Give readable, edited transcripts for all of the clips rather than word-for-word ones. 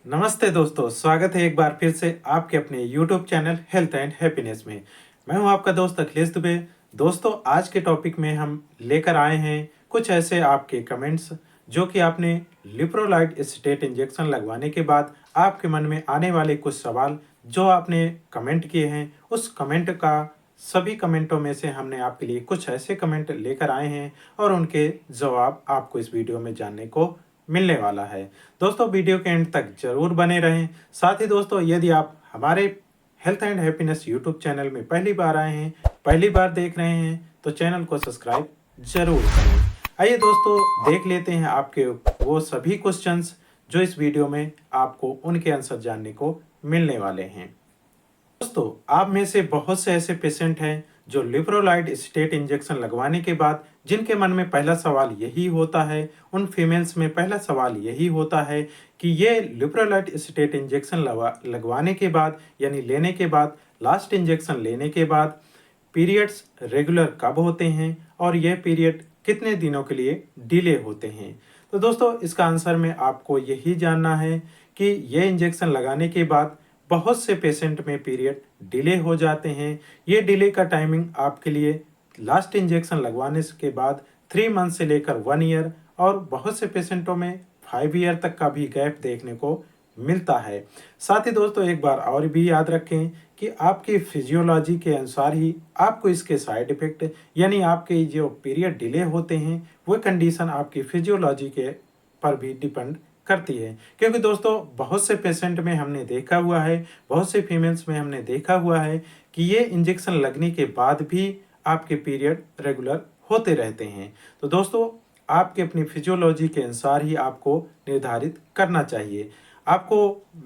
नमस्ते दोस्तों, स्वागत है एक बार फिर से आपके अपने YouTube channel health and happiness में। मैं हूं आपका दोस्त अखिलेश दुबे। दोस्तों, आज के टॉपिक में हम लेकर आए हैं कुछ ऐसे आपके कमेंट्स जो कि आपने लिप्रोलाइट एसीटेट इंजेक्शन लगवाने के बाद आपके मन में आने वाले कुछ सवाल जो आपने कमेंट किए हैं, उस कमेंट का सभी कमेंटों में से हमने आपके लिए कुछ ऐसे कमेंट लेकर आए हैं और उनके जवाब आपको इस वीडियो में जानने को मिलने वाला है। दोस्तों, वीडियो के एंड तक जरूर बने रहें। साथ ही दोस्तों, यदि आप हमारे health and happiness YouTube channel में पहली बार आए हैं, पहली बार देख रहे हैं, तो चैनल को सब्सक्राइब जरूर करें। आइए दोस्तों, देख लेते हैं आपके वो सभी क्वेश्चंस जो इस वीडियो में आपको उनके आंसर जानने को मिलने वाले हैं। दोस्तों, आप में से बहुत से ऐसे पेशेंट हैं जो लिप्रोलाइट एसीटेट इंजेक्शन लगवाने के बाद जिनके मन में पहला सवाल यही होता है, उन फीमेल्स में पहला सवाल यही होता है कि ये लिप्रोलाइट एसीटेट इंजेक्शन लगवाने के बाद यानी लेने के बाद, लास्ट इंजेक्शन लेने के बाद पीरियड्स रेगुलर कब होते हैं और यह पीरियड कितने दिनों के लिए डिले होते हैं। तो दोस्तों, इसका आंसर में आपको यही जानना है कि यह इंजेक्शन लगाने के बाद बहुत से पेशेंट में पीरियड डिले हो जाते हैं। ये डिले का टाइमिंग आपके लिए लास्ट इंजेक्शन लगवाने के बाद 3 मंथ से लेकर 1 ईयर और बहुत से पेशेंटों में 5 ईयर तक का भी गैप देखने को मिलता है। साथ ही दोस्तों, एक बार और भी याद रखें कि आपकी फिजियोलॉजी के अनुसार ही आपको इसके साइड इफेक्ट यानी आपके जो पीरियड डिले होते हैं वो कंडीशन आपकी फिजियोलॉजी के पर भी डिपेंड करती है। क्योंकि दोस्तों, बहुत से पेशेंट में हमने देखा हुआ है, बहुत से फीमेल्स में हमने देखा हुआ है कि ये इंजेक्शन लगने के बाद भी आपके पीरियड रेगुलर होते रहते हैं। तो दोस्तों, आपके अपनी फिजियोलॉजी के अनुसार ही आपको निर्धारित करना चाहिए। आपको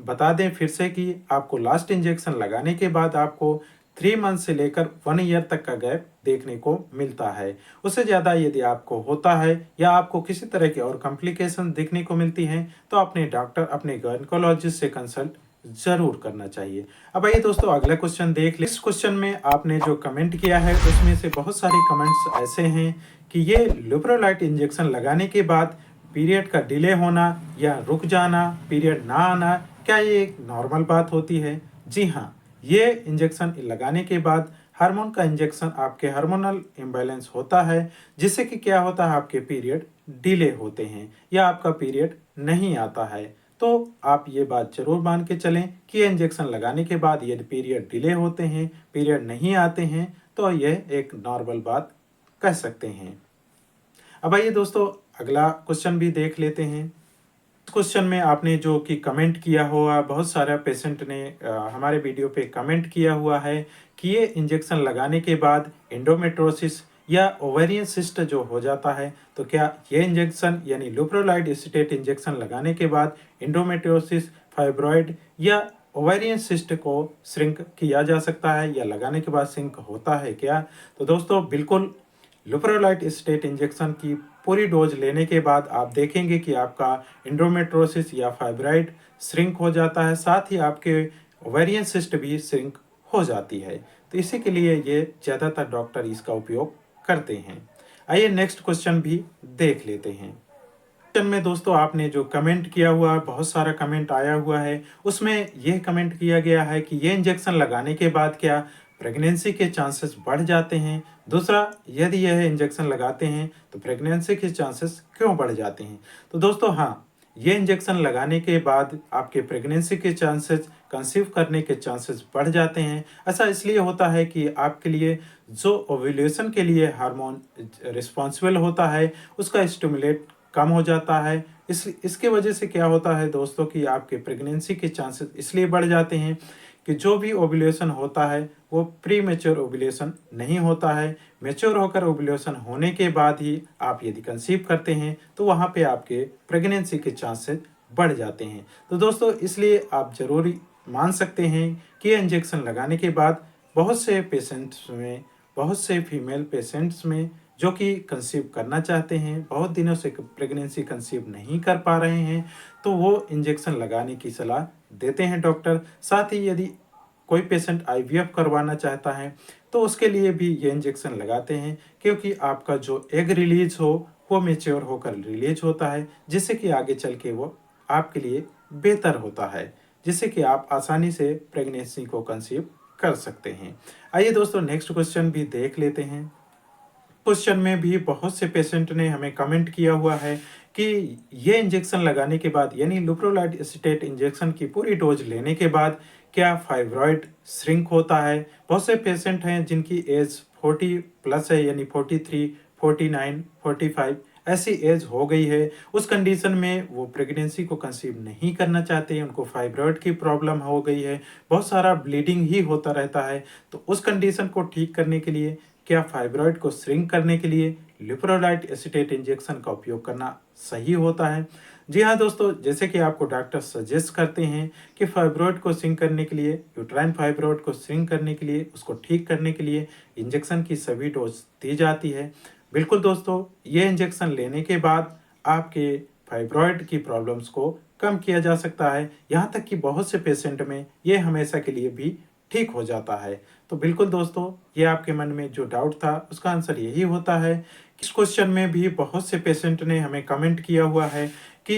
बता दें फिर से कि आपको लास्ट इंजेक्शन लगाने के बाद आपको 3 मंथ से लेकर 1 ईयर तक का गैप देखने को मिलता है। उससे ज़्यादा यदि आपको होता है या आपको किसी तरह की और कॉम्प्लिकेशन देखने को मिलती हैं, तो अपने डॉक्टर, अपने गायनेकोलॉजिस्ट से कंसल्ट ज़रूर करना चाहिए। अब आइए दोस्तों, अगला क्वेश्चन देख लें। इस क्वेश्चन में आपने जो कमेंट किया है उसमें से बहुत सारे कमेंट्स ऐसे हैं कि ये लिप्रोलाइट इंजेक्शन लगाने के बाद पीरियड का डिले होना या रुक जाना, पीरियड ना आना, क्या ये एक नॉर्मल बात होती है? जी हाँ, ये इंजेक्शन लगाने के बाद हार्मोन का इंजेक्शन आपके हार्मोनल इम्बैलेंस होता है, जिससे कि क्या होता है, आपके पीरियड डिले होते हैं या आपका पीरियड नहीं आता है। तो आप ये बात जरूर मान के चलें कि ये इंजेक्शन लगाने के बाद यदि पीरियड डिले होते हैं, पीरियड नहीं आते हैं, तो यह एक नॉर्मल बात कह सकते हैं। अब आइए दोस्तों, अगला क्वेश्चन भी देख लेते हैं। इस क्वेश्चन में आपने जो कि कमेंट किया हुआ, बहुत सारा पेशेंट ने हमारे वीडियो पे कमेंट किया हुआ है कि ये इंजेक्शन लगाने के बाद एंडोमेट्रोसिस या ओवेरियन सिस्ट जो हो जाता है, तो क्या ये इंजेक्शन यानी लिप्रोलाइट एसीटेट इंजेक्शन लगाने के बाद एंडोमेट्रोसिस, फाइब्रॉइड या ओवेरियन सिस्ट को श्रिंक किया जा सकता है या लगाने के बाद श्रिंक होता है क्या? तो दोस्तों, बिल्कुल लिप्रोलाइट एसीटेट इंजेक्शन की पूरी डोज लेने के बाद आप देखेंगे कि आपका एंडोमेट्रोसिस या फाइब्राइड श्रिंक हो जाता है, साथ ही आपके ओवेरियन सिस्ट भी श्रिंक हो जाती है। तो इसी के लिए ये ज़्यादातर डॉक्टर इसका उपयोग करते हैं। आइए नेक्स्ट क्वेश्चन भी देख लेते हैं। क्वेश्चन में दोस्तों, आपने जो कमेंट किया हुआ है, बहुत सारा कमेंट आया हुआ है, उसमें यह कमेंट किया गया है कि ये इंजेक्शन लगाने के बाद क्या प्रेगनेंसी के चांसेस बढ़ जाते हैं? दूसरा, यदि यह इंजेक्शन लगाते हैं तो प्रेगनेंसी के चांसेस क्यों बढ़ जाते हैं? तो दोस्तों, हाँ, ये इंजेक्शन लगाने के बाद आपके प्रेगनेंसी के चांसेस, कंसीव करने के चांसेस बढ़ जाते हैं। ऐसा इसलिए होता है कि आपके लिए जो ओव्यूलेशन के लिए हार्मोन रिस्पॉन्सिबल होता है, उसका स्टिमुलेट कम हो जाता है। इसके वजह से क्या होता है दोस्तों कि आपके प्रेगनेंसी के चांसेस इसलिए बढ़ जाते हैं कि जो भी ओव्यूलेशन होता है वो प्री मैच्योर ओव्यूलेशन नहीं होता है। मैच्योर होकर ओव्यूलेशन होने के बाद ही आप यदि कंसीव करते हैं तो वहाँ पे आपके प्रेगनेंसी के चांसेस बढ़ जाते हैं। तो दोस्तों, इसलिए आप ज़रूरी मान सकते हैं कि इंजेक्शन लगाने के बाद बहुत से पेशेंट्स में, बहुत से फीमेल पेशेंट्स में जो कि कंसीव करना चाहते हैं, बहुत दिनों से प्रेगनेंसी कंसीव नहीं कर पा रहे हैं, तो वो इंजेक्शन लगाने की सलाह देते हैं डॉक्टर। साथ ही यदि कोई पेशेंट आईवीएफ करवाना चाहता है तो उसके लिए भी ये इंजेक्शन लगाते हैं, क्योंकि आपका जो एग रिलीज हो वो मैच्योर होकर रिलीज होता है, जिससे कि आगे चल के वो आपके लिए बेहतर होता है, जिससे कि आप आसानी से प्रेगनेंसी को कंसीव कर सकते हैं। आइए दोस्तों नेक्स्ट क्वेश्चन भी देख लेते हैं। क्वेश्चन में भी बहुत से पेशेंट ने हमें कमेंट किया हुआ है कि ये इंजेक्शन लगाने के बाद यानी लुप्रोलाइड एसीटेट इंजेक्शन की पूरी डोज लेने के बाद क्या फाइब्रॉइड श्रिंक होता है। बहुत से पेशेंट हैं जिनकी एज 40 प्लस है, यानी 43, 49, 45 ऐसी एज हो गई है। उस कंडीशन में वो प्रेगनेंसी को कंसीव नहीं करना चाहते, उनको फाइब्रॉइड की प्रॉब्लम हो गई है, बहुत सारा ब्लीडिंग ही होता रहता है। तो उस कंडीशन को ठीक करने के लिए, क्या फाइब्रॉइड को श्रिंक करने के लिए लिप्रोलाइट एसीटेट इंजेक्शन का उपयोग करना सही होता है। जी हाँ दोस्तों, जैसे कि आपको डॉक्टर सजेस्ट करते हैं कि फाइब्रॉइड को श्रिंक करने के लिए, यूट्राइन फाइब्रॉइड को श्रिंक करने के लिए, उसको ठीक करने के लिए इंजेक्शन की सभी डोज दी जाती है। बिल्कुल दोस्तों, ये इंजेक्शन लेने के बाद आपके फाइब्रॉइड की प्रॉब्लम्स को कम किया जा सकता है। यहाँ तक कि बहुत से पेशेंट में ये हमेशा के लिए भी ठीक हो जाता है। तो बिल्कुल दोस्तों, ये आपके मन में जो डाउट था उसका आंसर यही होता है। इस क्वेश्चन में भी बहुत से पेशेंट ने हमें कमेंट किया हुआ है कि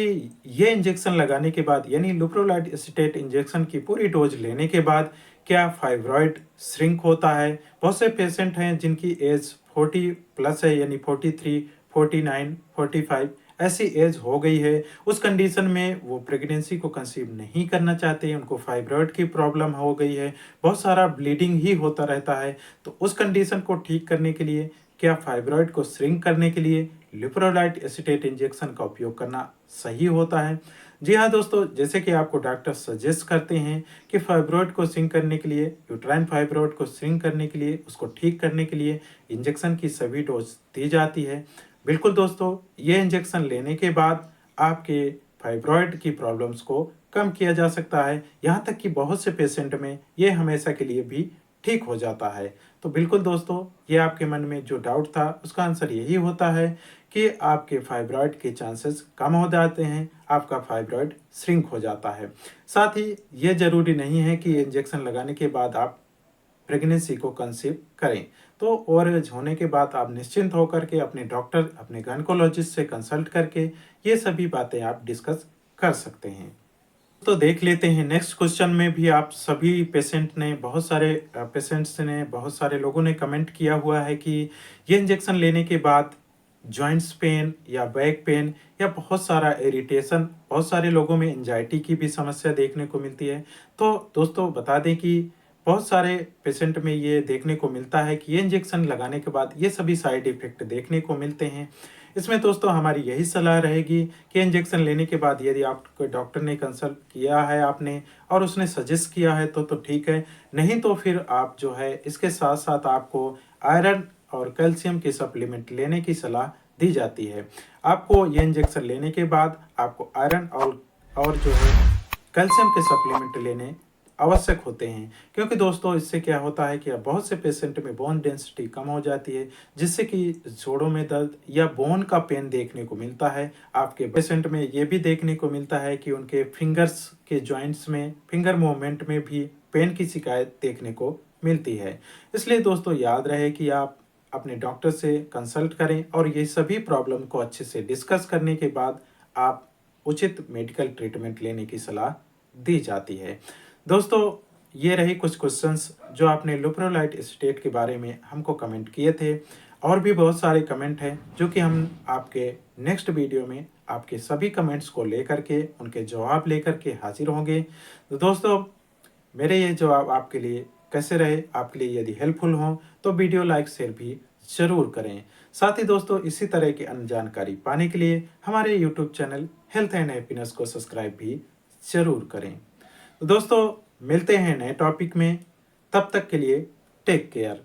ये इंजेक्शन लगाने के बाद यानी लुप्रोलाइड एसीटेट इंजेक्शन की पूरी डोज लेने के बाद क्या फाइब्रॉइड श्रिंक होता है। बहुत से पेशेंट हैं जिनकी एज 40 प्लस है, यानी 43, 49, 45 ऐसी एज हो गई है। उस कंडीशन में वो प्रेगनेंसी को कंसीव नहीं करना चाहते, उनको फाइब्रॉइड की प्रॉब्लम हो गई है, बहुत सारा ब्लीडिंग ही होता रहता है। तो उस कंडीशन को ठीक करने के लिए, क्या फाइब्रॉइड को श्रिंक करने के लिए लिप्रोलाइट एसीटेट इंजेक्शन का उपयोग करना सही होता है। जी हाँ दोस्तों, जैसे कि आपको डॉक्टर सजेस्ट करते हैं कि फाइब्रॉइड को श्रिंक करने के लिए, यूट्राइन फाइब्रॉइड को श्रिंक करने के लिए, उसको ठीक करने के लिए इंजेक्शन की सभी डोज दी जाती है। बिल्कुल दोस्तों, ये इंजेक्शन लेने के बाद आपके फाइब्रॉइड की प्रॉब्लम्स को कम किया जा सकता है। यहाँ तक कि बहुत से पेशेंट में ये हमेशा के लिए भी ठीक हो जाता है। तो बिल्कुल दोस्तों, ये आपके मन में जो डाउट था उसका आंसर यही होता है कि आपके फाइब्रॉइड के चांसेस कम हो जाते हैं, आपका फाइब्रॉइड श्रिंक हो जाता है। साथ ही ये ज़रूरी नहीं है कि इंजेक्शन लगाने के बाद आप प्रेगनेंसी को कंसीव करें। तो ओवरएज होने के बाद आप निश्चिंत होकर के अपने डॉक्टर, अपने गायनेकोलॉजिस्ट से कंसल्ट करके ये सभी बातें आप डिस्कस कर सकते हैं। तो देख लेते हैं नेक्स्ट क्वेश्चन में भी आप सभी पेशेंट ने, बहुत सारे पेशेंट्स ने, बहुत सारे लोगों ने कमेंट किया हुआ है कि ये इंजेक्शन लेने के बाद जॉइंट्स पेन या बैक पेन या बहुत सारा इरिटेशन, बहुत सारे लोगों में एंजाइटी की भी समस्या देखने को मिलती है। तो दोस्तों बता दें कि बहुत सारे पेशेंट में ये देखने को मिलता है कि ये इंजेक्शन लगाने के बाद ये सभी साइड इफ़ेक्ट देखने को मिलते हैं। इसमें दोस्तों हमारी यही सलाह रहेगी कि इंजेक्शन लेने के बाद यदि आपको डॉक्टर ने कंसल्ट किया है आपने और उसने सजेस्ट किया है तो ठीक है, नहीं तो फिर आप जो है इसके साथ-साथ आपको आयरन और कैल्शियम के सप्लीमेंट लेने की सलाह दी जाती है। आपको ये इंजेक्शन लेने के बाद आपको आयरन और जो है कैल्शियम के सप्लीमेंट लेने आवश्यक होते हैं, क्योंकि दोस्तों इससे क्या होता है कि अब बहुत से पेशेंट में बोन डेंसिटी कम हो जाती है, जिससे कि जोड़ों में दर्द या बोन का पेन देखने को मिलता है। आपके पेशेंट में ये भी देखने को मिलता है कि उनके फिंगर्स के जॉइंट्स में, फिंगर मूवमेंट में भी पेन की शिकायत देखने को मिलती है। इसलिए दोस्तों याद रहे कि आप अपने डॉक्टर से कंसल्ट करें और ये सभी प्रॉब्लम को अच्छे से डिस्कस करने के बाद आप उचित मेडिकल ट्रीटमेंट लेने की सलाह दी जाती है। दोस्तों, ये रही कुछ क्वेश्चंस जो आपने लुप्रोलाइट एसीटेट के बारे में हमको कमेंट किए थे। और भी बहुत सारे कमेंट हैं जो कि हम आपके नेक्स्ट वीडियो में आपके सभी कमेंट्स को लेकर के, उनके जवाब लेकर के हाजिर होंगे। तो दोस्तों, मेरे ये जवाब आपके लिए कैसे रहे, आपके लिए यदि हेल्पफुल हों तो वीडियो लाइक शेयर भी ज़रूर करें। साथ ही दोस्तों, इसी तरह की अन्य जानकारी पाने के लिए हमारे YouTube channel health and happiness को सब्सक्राइब भी ज़रूर करें। तो दोस्तों, मिलते हैं नए टॉपिक में, तब तक के लिए टेक केयर।